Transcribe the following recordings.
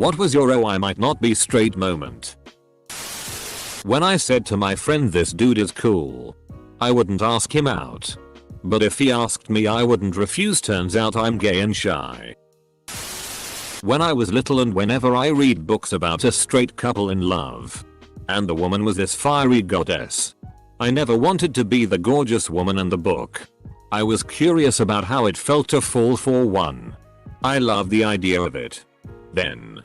What was your "oh I might not be straight" moment? When I said to my friend this dude is cool, I wouldn't ask him out. But if he asked me I wouldn't refuse, turns out I'm gay and shy. When I was little and whenever I read books about a straight couple in love, and the woman was this fiery goddess, I never wanted to be the gorgeous woman in the book. I was curious about how it felt to fall for one. I loved the idea of it. Then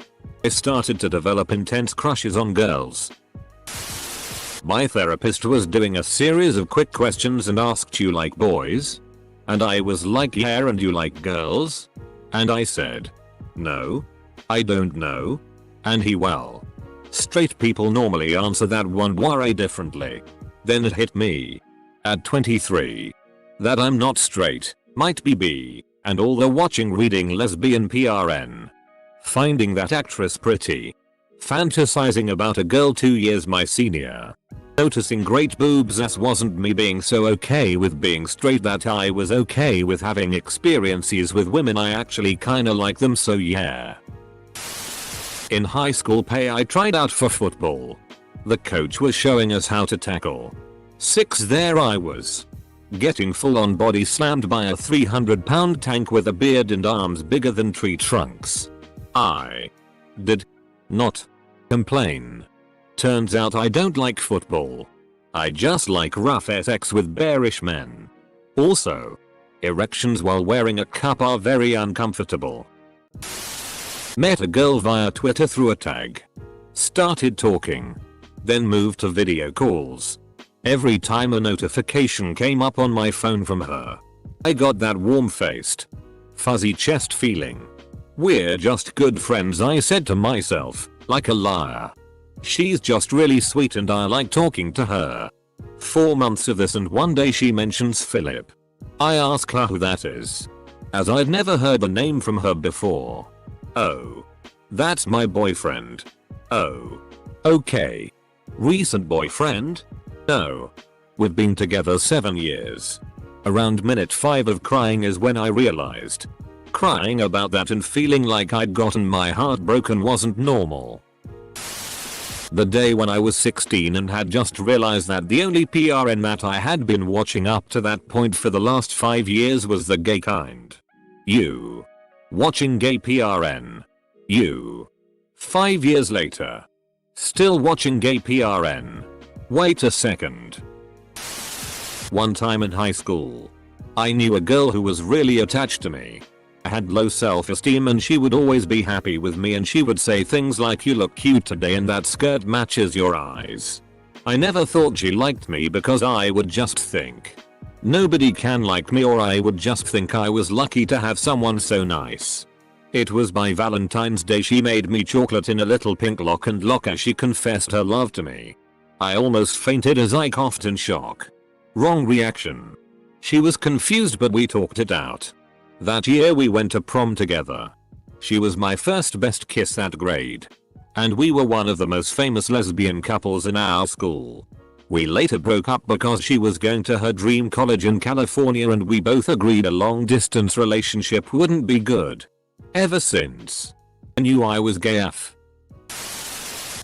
I started to develop intense crushes on girls. My therapist was doing a series of quick questions and asked, "You like boys?" And I was like, "Yeah, and you like girls?" And I said, "No, I don't know." And he, "Well, straight people normally answer that one way differently." Then it hit me, at 23, that I'm not straight, might be bi, and although watching Reading Lesbian PRN, finding that actress pretty, fantasizing about a girl 2 years my senior, noticing great boobs, that wasn't me being so okay with being straight that I was okay with having experiences with women. I actually kinda like them, so yeah. In high school I tried out for football. The coach was showing us how to tackle. There I was, getting full on body slammed by a 300-pound tank with a beard and arms bigger than tree trunks. I did not complain. Turns out I don't like football. I just like rough sex with bearish men. Also, erections while wearing a cup are very uncomfortable. Met a girl via Twitter through a tag. Started talking. Then moved to video calls. Every time a notification came up on my phone from her, I got that warm-faced, fuzzy chest feeling. We're just good friends, I said to myself, like a liar. She's just really sweet and I like talking to her. 4 months of this and one day she mentions Philip. I ask her who that is, as I'd never heard the name from her before. "Oh, that's my boyfriend." "Oh, okay. Recent boyfriend?" "No. We've been together 7 years." Around minute 5 of crying is when I realized crying about that and feeling like I'd gotten my heart broken wasn't normal. The day when I was 16 and had just realized that the only PRN that I had been watching up to that point for the last 5 years was the gay kind. You. Watching gay PRN. You. 5 years later. Still watching gay PRN. Wait a second. One time in high school, I knew a girl who was really attached to me. I had low self-esteem and she would always be happy with me and she would say things like, "You look cute today and that skirt matches your eyes." I never thought she liked me because I would just think, nobody can like me, or I would just think I was lucky to have someone so nice. It was by Valentine's Day she made me chocolate in a little pink lock and lock as she confessed her love to me. I almost fainted as I coughed in shock. Wrong reaction. She was confused but we talked it out. That year we went to prom together. She was my first best kiss that grade. And we were one of the most famous lesbian couples in our school. We later broke up because she was going to her dream college in California and we both agreed a long distance relationship wouldn't be good. Ever since, I knew I was gay AF.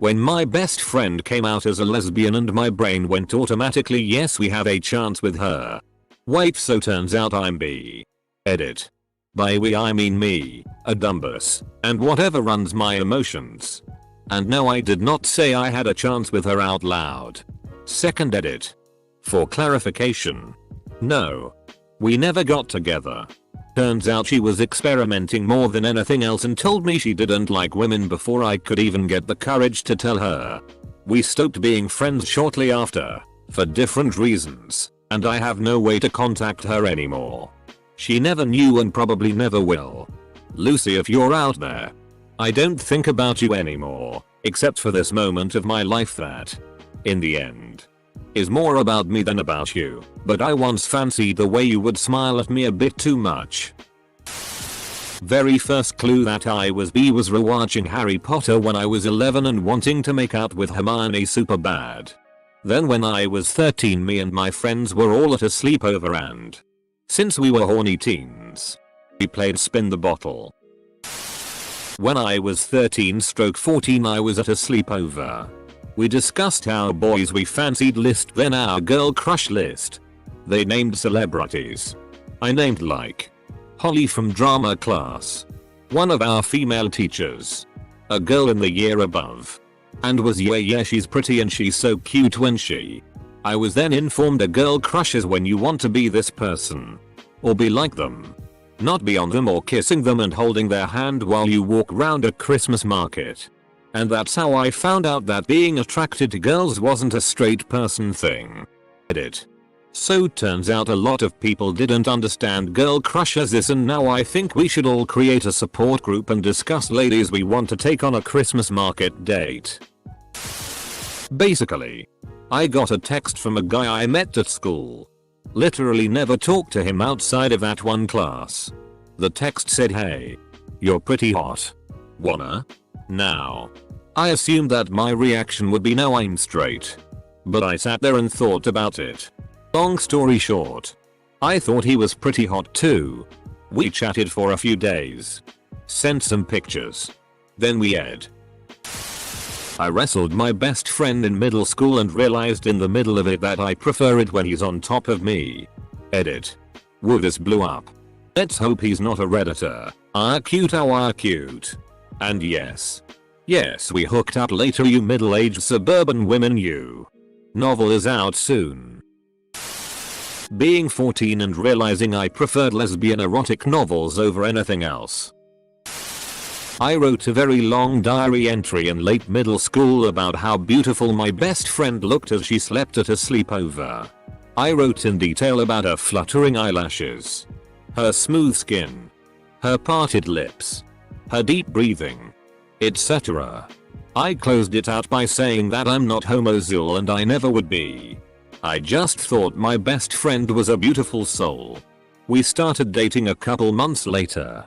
When my best friend came out as a lesbian and my brain went automatically, yes, we have a chance with her. Wait, so turns out I'm bi. Edit. By we I mean me, a dumbus, and whatever runs my emotions. And no, I did not say I had a chance with her out loud. Second edit. For clarification. No. We never got together. Turns out she was experimenting more than anything else and told me she didn't like women before I could even get the courage to tell her. We stopped being friends shortly after, for different reasons, and I have no way to contact her anymore. She never knew and probably never will. Lucy, if you're out there, I don't think about you anymore, except for this moment of my life that, in the end, is more about me than about you, but I once fancied the way you would smile at me a bit too much. Very first clue that I was bi was rewatching Harry Potter when I was 11 and wanting to make out with Hermione super bad. Then when I was 13, me and my friends were all at a sleepover and, since we were horny teens, we played spin the bottle. When I was 13/14 I was at a sleepover. We discussed our boys we fancied list then our girl crush list. They named celebrities. I named like Holly from drama class. One of our female teachers. A girl in the year above. And was yeah she's pretty and she's so cute when she. I was then informed a girl crushes when you want to be this person. Or be like them. Not be on them or kissing them and holding their hand while you walk round a Christmas market. And that's how I found out that being attracted to girls wasn't a straight person thing. Edit. So turns out a lot of people didn't understand girl crush as this, and now I think we should all create a support group and discuss ladies we want to take on a Christmas market date. Basically, I got a text from a guy I met at school. Literally never talked to him outside of that one class. The text said, "Hey, you're pretty hot. Wanna?" Now, I assumed that my reaction would be no, I'm straight. But I sat there and thought about it. Long story short, I thought he was pretty hot too. We chatted for a few days. Sent some pictures. Then we ed. I wrestled my best friend in middle school and realized in the middle of it that I prefer it when he's on top of me. Edit. Woo, this blew up. Let's hope he's not a redditor. Ah cute, oh ah cute. And yes, we hooked up later, you middle-aged suburban women. You. Novel is out soon. Being 14 and realizing I preferred lesbian erotic novels over anything else. I wrote a very long diary entry in late middle school about how beautiful my best friend looked as she slept at a sleepover. I wrote in detail about her fluttering eyelashes, her smooth skin, her parted lips, her deep breathing, etc. I closed it out by saying that I'm not homosexual and I never would be. I just thought my best friend was a beautiful soul. We started dating a couple months later.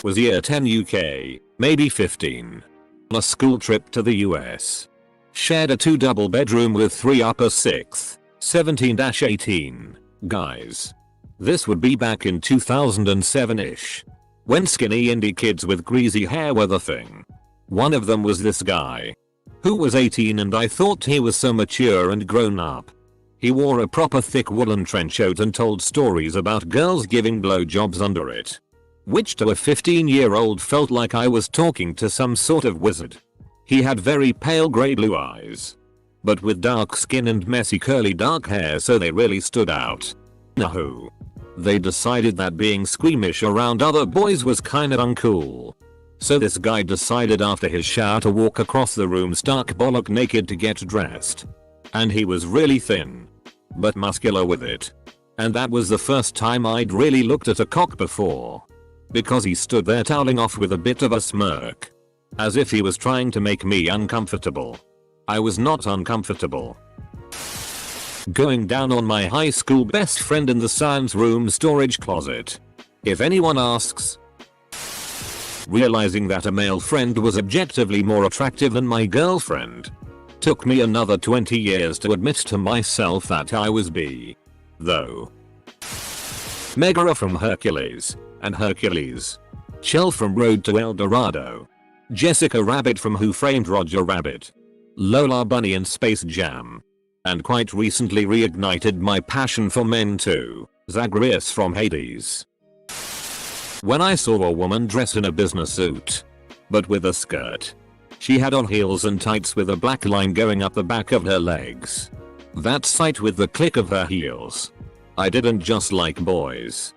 Was year 10 UK, maybe 15. On a school trip to the US. Shared a 2 double bedroom with 3 upper 6th, 17-18 guys. This would be back in 2007-ish. When skinny indie kids with greasy hair were the thing. One of them was this guy. Who was 18 and I thought he was so mature and grown up. He wore a proper thick woolen trench coat and told stories about girls giving blowjobs under it. Which to a 15-year-old felt like I was talking to some sort of wizard. He had very pale grey blue eyes. But with dark skin and messy curly dark hair, so they really stood out. No. They decided that being squeamish around other boys was kinda uncool. So this guy decided after his shower to walk across the room stark bollock naked to get dressed. And he was really thin. But muscular with it. And that was the first time I'd really looked at a cock before. Because he stood there toweling off with a bit of a smirk. As if he was trying to make me uncomfortable. I was not uncomfortable. Going down on my high school best friend in the science room storage closet. If anyone asks. Realizing that a male friend was objectively more attractive than my girlfriend. Took me another 20 years to admit to myself that I was bi. Though. Megara from Hercules. And Hercules. Chell from Road to El Dorado. Jessica Rabbit from Who Framed Roger Rabbit. Lola Bunny in Space Jam. And quite recently reignited my passion for men too, Zagreus from Hades. When I saw a woman dressed in a business suit. But with a skirt. She had on heels and tights with a black line going up the back of her legs. That sight with the click of her heels. I didn't just like boys.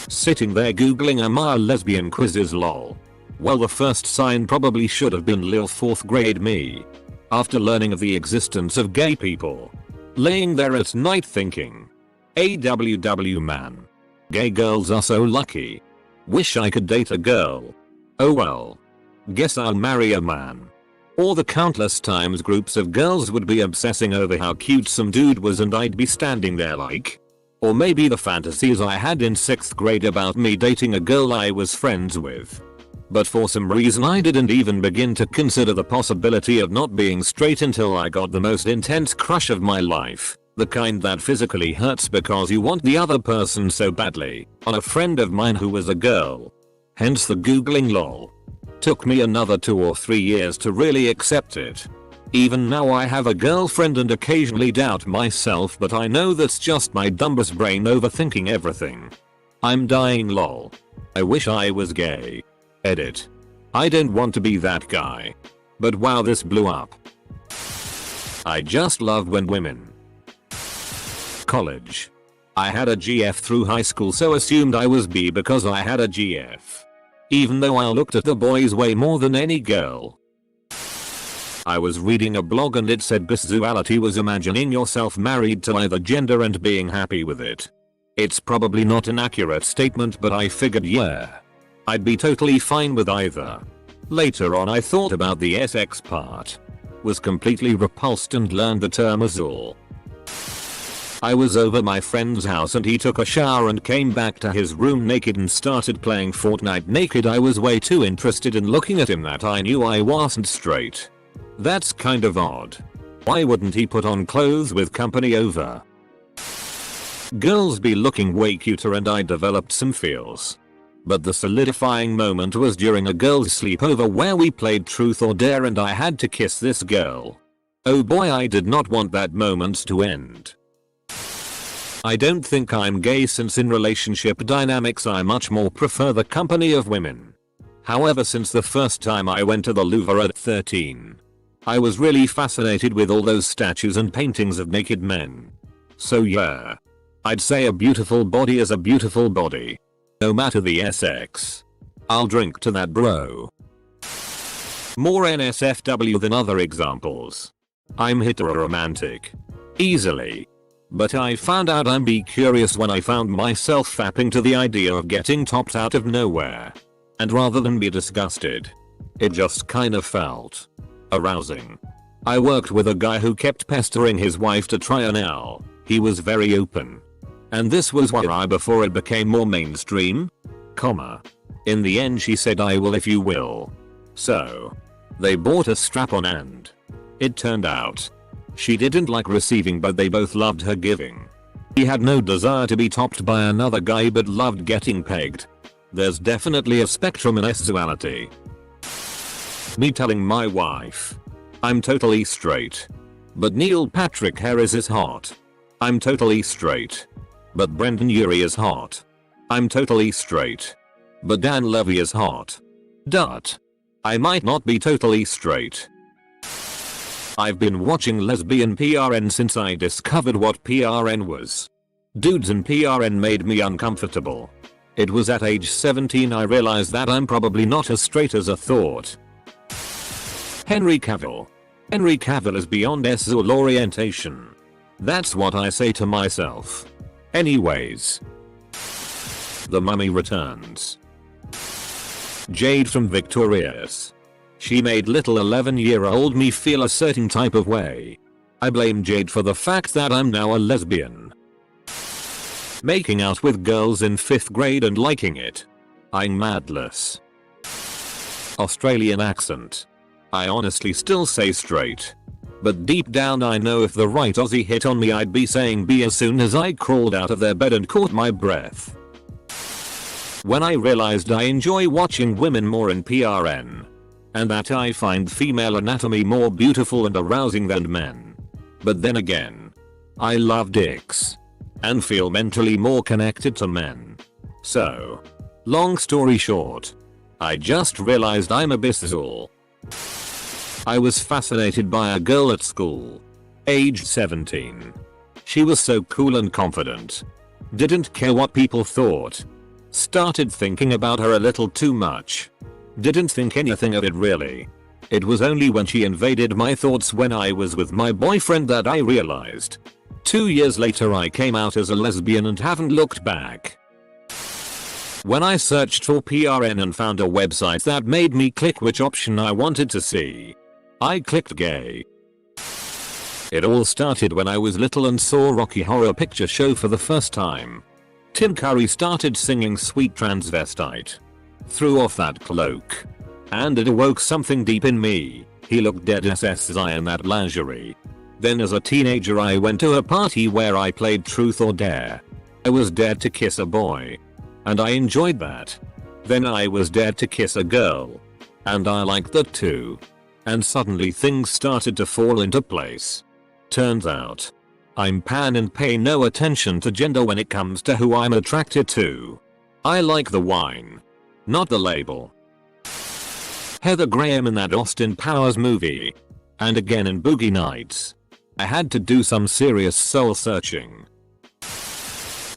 Sitting there googling am I a lesbian quizzes lol. Well, the first sign probably should have been lil 4th grade me. After learning of the existence of gay people. Laying there at night thinking. AWW man. Gay girls are so lucky. Wish I could date a girl. Oh well. Guess I'll marry a man. Or the countless times groups of girls would be obsessing over how cute some dude was and I'd be standing there like. Or maybe the fantasies I had in 6th grade about me dating a girl I was friends with. But for some reason I didn't even begin to consider the possibility of not being straight until I got the most intense crush of my life. The kind that physically hurts because you want the other person so badly. On a friend of mine who was a girl. Hence the googling lol. Took me another 2 or 3 years to really accept it. Even now I have a girlfriend and occasionally doubt myself, but I know that's just my dumbass brain overthinking everything. I'm dying lol. I wish I was gay. Edit. I don't want to be that guy. But wow, this blew up. I just love when women. College. I had a GF through high school, so assumed I was bi because I had a GF. Even though I looked at the boys way more than any girl. I was reading a blog and it said bisexuality was imagining yourself married to either gender and being happy with it. It's probably not an accurate statement, but I figured yeah, I'd be totally fine with either. Later on I thought about the sex part. Was completely repulsed and learned the term azul. I was over my friend's house and he took a shower and came back to his room naked and started playing Fortnite naked. I was way too interested in looking at him that I knew I wasn't straight. That's kind of odd. Why wouldn't he put on clothes with company over? Girls be looking way cuter and I developed some feels. But the solidifying moment was during a girl's sleepover where we played truth or dare and I had to kiss this girl. Oh boy, I did not want that moment to end. I don't think I'm gay, since in relationship dynamics I much more prefer the company of women. However, since the first time I went to the Louvre at 13, I was really fascinated with all those statues and paintings of naked men. So yeah, I'd say a beautiful body is a beautiful body. No matter the sex. I'll drink to that, bro. More NSFW than other examples. I'm heteroromantic. Easily. But I found out I'm bi curious when I found myself fapping to the idea of getting topped out of nowhere. And rather than be disgusted, it just kind of felt arousing. I worked with a guy who kept pestering his wife to try an L. He was very open. And this was why before it became more mainstream. In the end she said I will if you will. So they bought a strap-on and it turned out she didn't like receiving, but they both loved her giving. He had no desire to be topped by another guy but loved getting pegged. There's definitely a spectrum in sexuality. Me telling my wife I'm totally straight, but Neil Patrick Harris is hot. I'm totally straight, but Brendan Urie is hot. I'm totally straight, but Dan Levy is hot. I might not be totally straight. I've been watching lesbian PRN since I discovered what PRN was. Dudes in PRN made me uncomfortable. It was at age 17 I realized that I'm probably not as straight as I thought. Henry Cavill. Henry Cavill is beyond sexual orientation. That's what I say to myself. Anyways. The Mummy Returns. Jade from Victorious. She made little 11-year-old me feel a certain type of way. I blame Jade for the fact that I'm now a lesbian. Making out with girls in 5th grade and liking it. I'm madless. Australian accent. I honestly still say straight. But deep down I know if the right Aussie hit on me I'd be saying B as soon as I crawled out of their bed and caught my breath. When I realized I enjoy watching women more in PRN. And that I find female anatomy more beautiful and arousing than men. But then again, I love dicks. And feel mentally more connected to men. So, long story short, I just realized I'm a bisexual. I was fascinated by a girl at school. Age 17. She was so cool and confident. Didn't care what people thought. Started thinking about her a little too much. Didn't think anything of it really. It was only when she invaded my thoughts when I was with my boyfriend that I realized. 2 years later I came out as a lesbian and haven't looked back. When I searched for PRN and found a website that made me click which option I wanted to see, I clicked gay. It all started when I was little and saw Rocky Horror Picture Show for the first time. Tim Curry started singing Sweet Transvestite. Threw off that cloak. And it awoke something deep in me. He looked dead SSI in that lingerie. Then as a teenager I went to a party where I played truth or dare. I was dared to kiss a boy. And I enjoyed that. Then I was dared to kiss a girl. And I liked that too. And suddenly things started to fall into place. Turns out, I'm pan and pay no attention to gender when it comes to who I'm attracted to. I like the wine, not the label. Heather Graham in that Austin Powers movie. And again in Boogie Nights. I had to do some serious soul searching.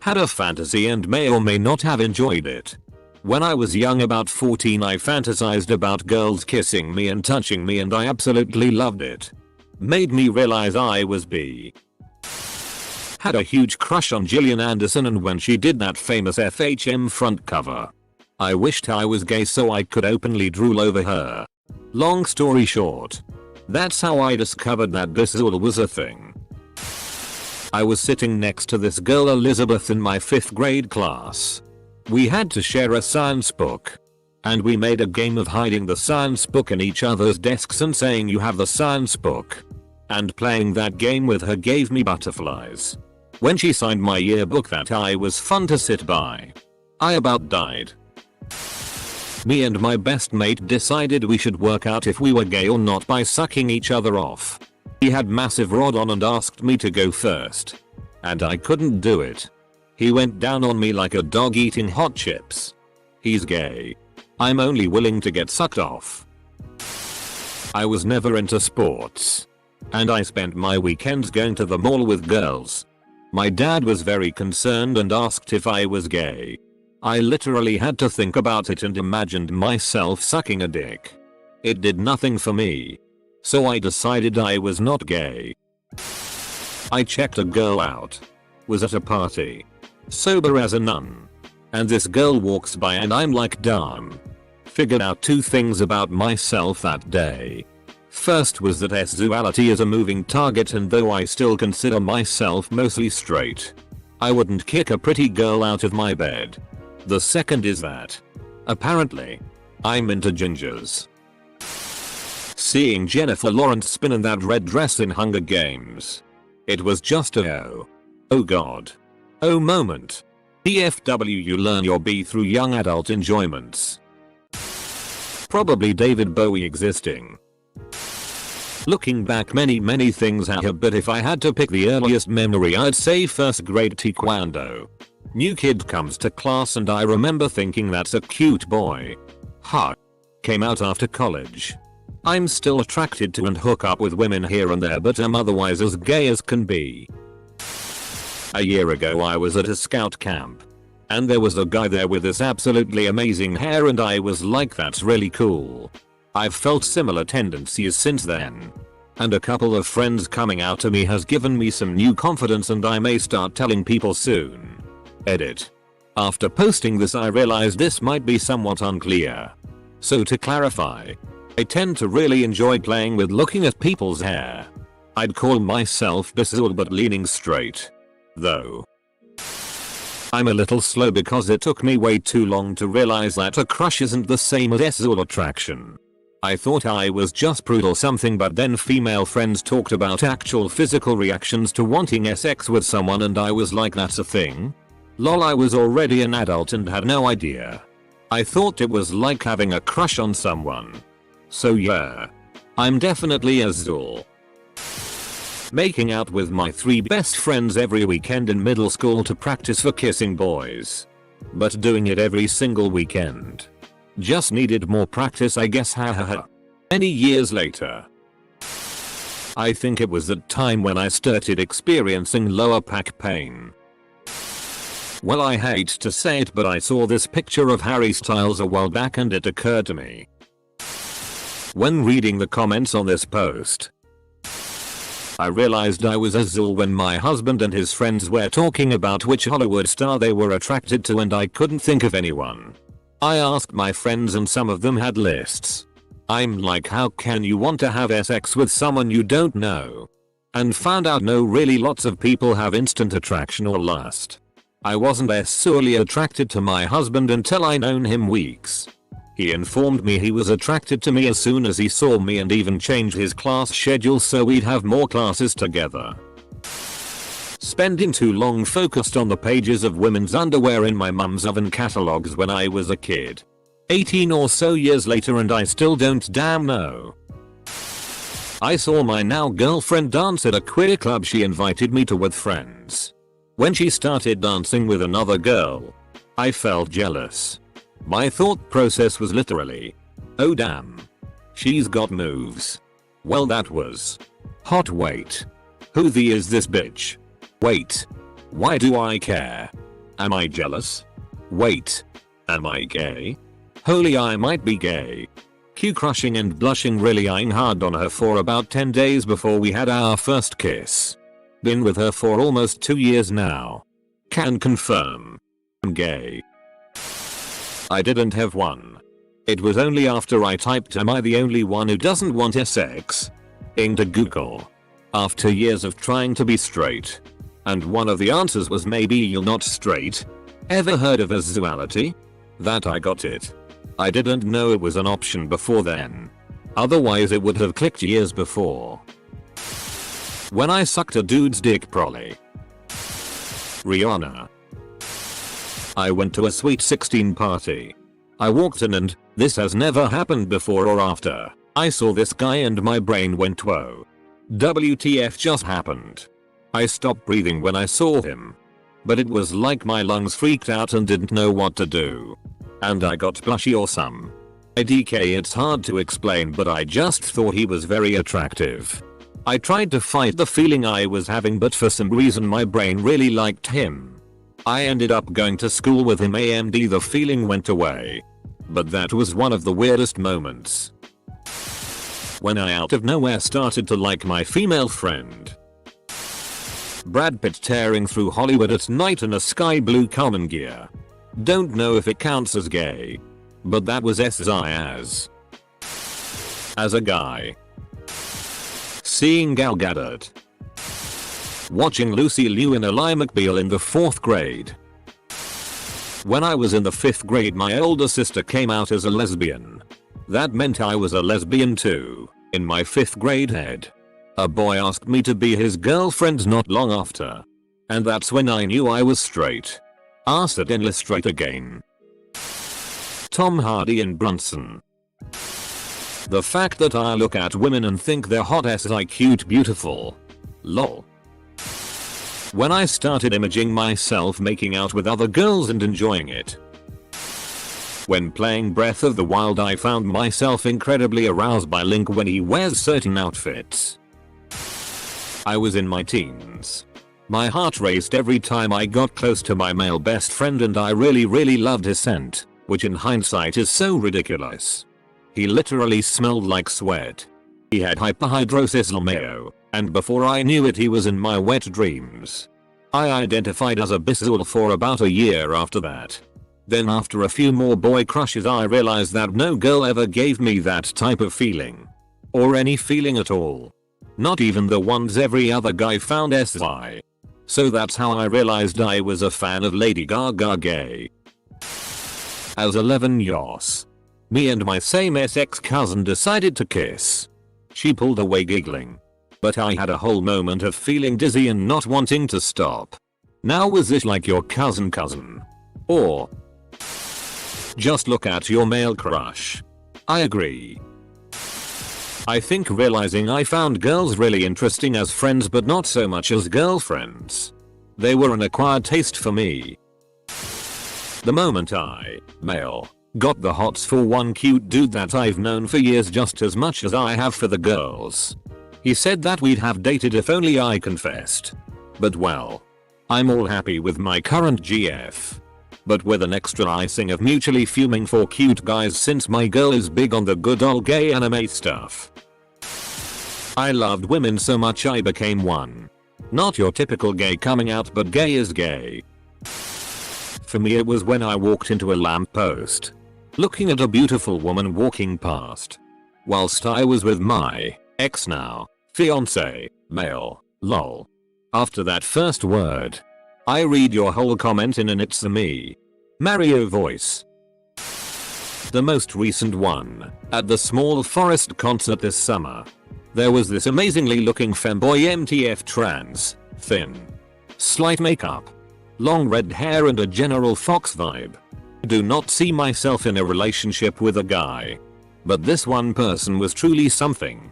Had a fantasy and may or may not have enjoyed it. When I was young, about 14, I fantasized about girls kissing me and touching me, and I absolutely loved it. Made me realize I was bi. Had a huge crush on Gillian Anderson, and when she did that famous FHM front cover, I wished I was gay so I could openly drool over her. Long story short, that's how I discovered that this all was a thing. I was sitting next to this girl Elizabeth in my 5th grade class. We had to share a science book. And we made a game of hiding the science book in each other's desks and saying you have the science book. And playing that game with her gave me butterflies. When she signed my yearbook, that eye was fun to sit by. I about died. Me and my best mate decided we should work out if we were gay or not by sucking each other off. He had massive rod on and asked me to go first. And I couldn't do it. He went down on me like a dog eating hot chips. He's gay. I'm only willing to get sucked off. I was never into sports. And I spent my weekends going to the mall with girls. My dad was very concerned and asked if I was gay. I literally had to think about it and imagined myself sucking a dick. It did nothing for me. So I decided I was not gay. I checked a girl out. Was at a party. Sober as a nun. And this girl walks by and I'm like, damn. Figured out 2 things about myself that day. First was that sexuality is a moving target, and though I still consider myself mostly straight, I wouldn't kick a pretty girl out of my bed. The second is that, apparently, I'm into gingers. Seeing Jennifer Lawrence spin in that red dress in Hunger Games. It was just a oh god. Oh moment. TFW, you learn your B through young adult enjoyments. Probably David Bowie existing. Looking back, many things have, but if I had to pick the earliest memory, I'd say 1st grade taekwondo. New kid comes to class and I remember thinking that's a cute boy. Ha. Came out after college. I'm still attracted to and hook up with women here and there, but I'm otherwise as gay as can be. A year ago I was at a scout camp. And there was a guy there with this absolutely amazing hair, and I was like, that's really cool. I've felt similar tendencies since then. And a couple of friends coming out to me has given me some new confidence, and I may start telling people soon. Edit. After posting this I realized this might be somewhat unclear. So to clarify, I tend to really enjoy playing with looking at people's hair. I'd call myself bisexual but leaning straight. Though. I'm a little slow because it took me way too long to realize that a crush isn't the same as sexual attraction. I thought I was just prude or something, but then female friends talked about actual physical reactions to wanting sex with someone and I was like, that's a thing? Lol, I was already an adult and had no idea. I thought it was like having a crush on someone. So yeah. I'm definitely asexual. Making out with my 3 best friends every weekend in middle school to practice for kissing boys. But doing it every single weekend. Just needed more practice, I guess, hahaha. Many years later. I think it was that time when I started experiencing lower back pain. Well, I hate to say it, but I saw this picture of Harry Styles a while back and it occurred to me. When reading the comments on this post, I realized I was asexual when my husband and his friends were talking about which Hollywood star they were attracted to and I couldn't think of anyone. I asked my friends and some of them had lists. I'm like, how can you want to have sex with someone you don't know? And found out no, really lots of people have instant attraction or lust. I wasn't sexually attracted to my husband until I known him weeks. He informed me he was attracted to me as soon as he saw me and even changed his class schedule so we'd have more classes together. Spending too long focused on the pages of women's underwear in my mum's oven catalogs when I was a kid. 18 or so years later and I still don't damn know. I saw my now girlfriend dance at a queer club she invited me to with friends. When she started dancing with another girl, I felt jealous. My thought process was literally, oh damn. She's got moves. Well, that was hot. Wait. Who the is this bitch? Wait. Why do I care? Am I jealous? Wait. Am I gay? Holy, I might be gay. Q crushing and blushing, really eyeing hard on her for about 10 days before we had our first kiss. Been with her for almost 2 years now. Can confirm. I'm gay. I didn't have one. It was only after I typed am I the only one who doesn't want sex? Into Google. After years of trying to be straight. And one of the answers was maybe you're not straight. Ever heard of asexuality? That I got it. I didn't know it was an option before then. Otherwise it would have clicked years before. When I sucked a dude's dick, probably. Rihanna. I went to a sweet 16 party. I walked in and, this has never happened before or after, I saw this guy and my brain went whoa. WTF just happened. I stopped breathing when I saw him. But it was like my lungs freaked out and didn't know what to do. And I got blushy or some. IDK, it's hard to explain, but I just thought he was very attractive. I tried to fight the feeling I was having, but for some reason my brain really liked him. I ended up going to school with him and the feeling went away. But that was one of the weirdest moments. When I out of nowhere started to like my female friend. Brad Pitt tearing through Hollywood at night in a sky blue common gear. Don't know if it counts as gay. But that was as a guy. Seeing Gal Gadot. Watching Lucy Liu in Ally McBeal in the 4th grade. When I was in the 5th grade, my older sister came out as a lesbian. That meant I was a lesbian too, in my 5th grade head. A boy asked me to be his girlfriend not long after. And that's when I knew I was straight. Asked it illustrate again. Tom Hardy and Brunson. The fact that I look at women and think they're hot as I cute beautiful. Lol. When I started imaging myself making out with other girls and enjoying it. When playing Breath of the Wild, I found myself incredibly aroused by Link when he wears certain outfits. I was in my teens. My heart raced every time I got close to my male best friend, and I really loved his scent, which in hindsight is so ridiculous. He literally smelled like sweat. He had hyperhidrosis LMAO, and before I knew it he was in my wet dreams. I identified as a bisexual for about a year after that. Then after a few more boy crushes I realized that no girl ever gave me that type of feeling. Or any feeling at all. Not even the ones every other guy found SI. So that's how I realized I was a fan of Lady Gaga gay. As 11 yos. Me and my same-sex cousin decided to kiss. She pulled away giggling. But I had a whole moment of feeling dizzy and not wanting to stop. Now was this like your cousin? Or just look at your male crush? I agree. I think realizing I found girls really interesting as friends but not so much as girlfriends. They were an acquired taste for me. The moment I, male, got the hots for one cute dude that I've known for years just as much as I have for the girls. He said that we'd have dated if only I confessed. But well, I'm all happy with my current GF. But with an extra icing of mutually fuming for cute guys since my girl is big on the good old gay anime stuff. I loved women so much I became one. Not your typical gay coming out, but gay is gay. For me it was when I walked into a lamppost. Looking at a beautiful woman walking past. Whilst I was with my ex now fiance, male, lol. After that first word, I read your whole comment in an it's a me, Mario voice. The most recent one, at the Small Forest concert this summer. There was this amazingly looking femboy MTF trans, thin, slight makeup, long red hair and a general fox vibe. do not see myself in a relationship with a guy. But this one person was truly something.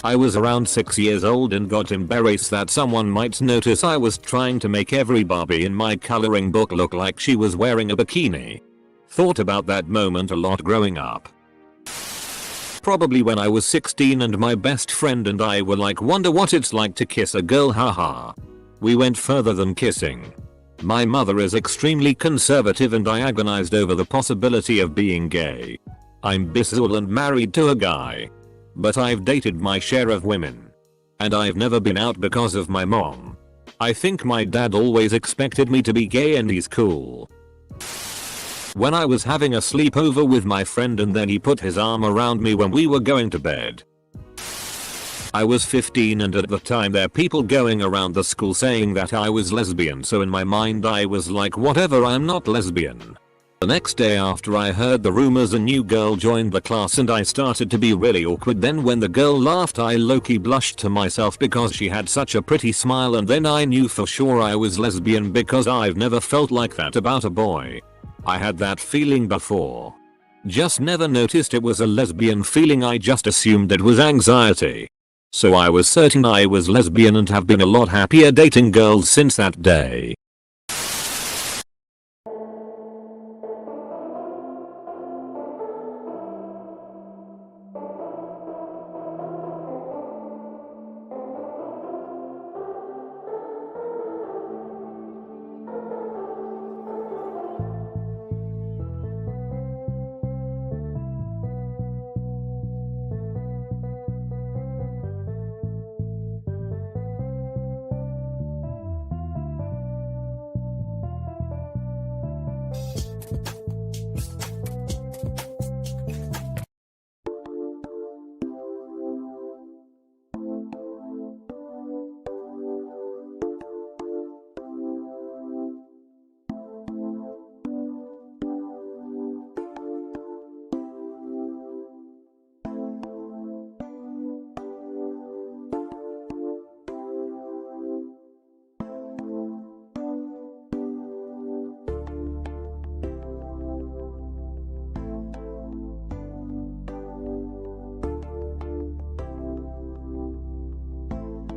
I was around 6 years old and got embarrassed that someone might notice I was trying to make every Barbie in my coloring book look like she was wearing a bikini. Thought about that moment a lot growing up. Probably when I was 16 and my best friend and I were like, wonder what it's like to kiss a girl, haha. We went further than kissing. My mother is extremely conservative and I agonized over the possibility of being gay. I'm bisexual and married to a guy. But I've dated my share of women. And I've never been out because of my mom. I think my dad always expected me to be gay and he's cool. When I was having a sleepover with my friend and then he put his arm around me when we were going to bed. I was 15 and at the time there are people going around the school saying that I was lesbian, so in my mind I was like, whatever, I'm not lesbian. The next day after I heard the rumors, a new girl joined the class and I started to be really awkward. Then when the girl laughed I low-key blushed to myself because she had such a pretty smile, and then I knew for sure I was lesbian because I've never felt like that about a boy. I had that feeling before. Just never noticed it was a lesbian feeling, I just assumed it was anxiety. So I was certain I was lesbian and have been a lot happier dating girls since that day.